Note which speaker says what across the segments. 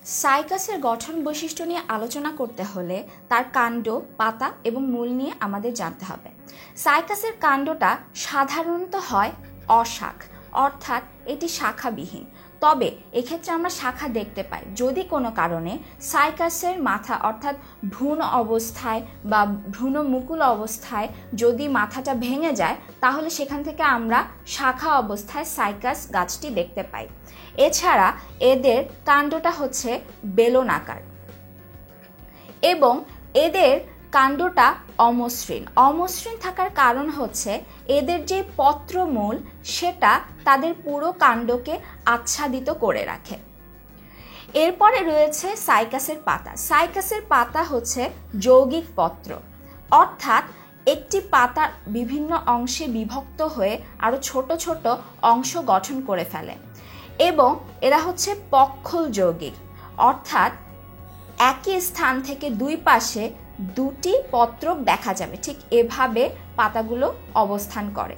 Speaker 1: সাইকাসের গঠন বৈশিষ্ট্য নিয়ে আলোচনা করতে হলে তার কাণ্ড, পাতা এবং মূল নিয়ে আমাদের জানতে হবে। সাইকাসের কাণ্ডটা সাধারণত হয় অশাখ, অর্থাৎ এটি শাখাবিহীন। তবে এক্ষেত্রে আমরা শাখা দেখতে পাই যদি কোনো কারণে সাইকাসের মাথা অর্থাৎ ভ্রূণ অবস্থায় বা ভ্রূণমুকুল অবস্থায় যদি মাথাটা ভেঙে যায়, তাহলে সেখান থেকে আমরা শাখা অবস্থায় সাইকাস গাছটি দেখতে পাই। এছাড়া এদের কাণ্ডটা হচ্ছে বেলনাকার এবং এদের কাণ্ডটা অমসৃণ। অমসৃণ থাকার কারণ হচ্ছে এদের যে পত্রমূল সেটা তাদের পুরো কাণ্ডকে আচ্ছাদিত করে রাখে। এরপরে রয়েছে সাইকাসের পাতা। সাইকাসের পাতা হচ্ছে যৌগিক পত্র, অর্থাৎ একটি পাতা বিভিন্ন অংশে বিভক্ত হয়ে আরও ছোট ছোট অংশ গঠন করে ফেলে এবং এরা হচ্ছে পক্ষল যৌগিক, অর্থাৎ একই স্থান থেকে দুই পাশে দুটি পত্রক দেখা যাবে, ঠিক এভাবে পাতাগুলো অবস্থান করে।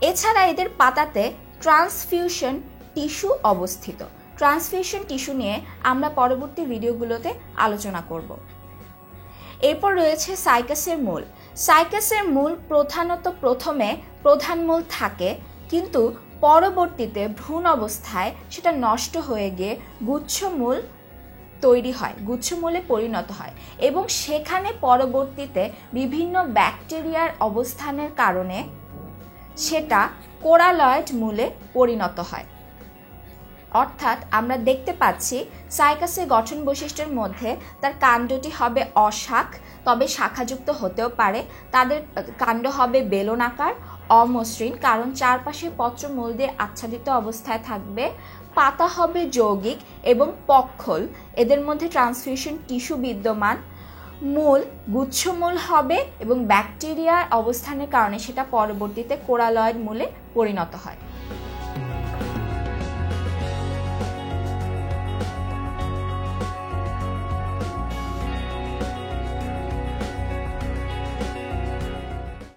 Speaker 1: এছাড়া এদের পাতাতে ট্রান্সফিউশন টিস্যু অবস্থিত। ট্রান্সফিউশন টিস্যু নিয়ে আমরা পরবর্তী ভিডিওগুলোতে আলোচনা করব। এরপর রয়েছে সাইকাসের মূল। সাইকাসের মূল প্রধানত প্রথমে প্রধান মূল থাকে, কিন্তু পরবর্তীতে ভ্রূণ অবস্থায় সেটা নষ্ট হয়ে গিয়ে গুচ্ছমূল তৈরি হয়, গুচ্ছমূলে পরিণত হয় এবং সেখানে পরবর্তীতে বিভিন্ন ব্যাকটেরিয়ার অবস্থানের কারণে সেটা কোরালয়েড মূলে পরিণত হয়। অর্থাৎ আমরা দেখতে পাচ্ছি সাইকাসের গঠন বৈশিষ্ট্যের মধ্যে তার কাণ্ডটি হবে অশাখ, তবে শাখাযুক্ত হতেও পারে। তাদের কাণ্ড হবে বেলনাকার, অমসৃণ, কারণ চারপাশে পত্রমূল দিয়ে আচ্ছাদিত অবস্থায় থাকবে। পাতা হবে যৌগিক এবং পক্ষল, এদের মধ্যে ট্রান্সফিউশন টিস্যু বিদ্যমান। মূল গুচ্ছমূল হবে এবং ব্যাকটেরিয়ার অবস্থানের কারণে সেটা পরবর্তীতে কোরালয়েড মূলে পরিণত হয়।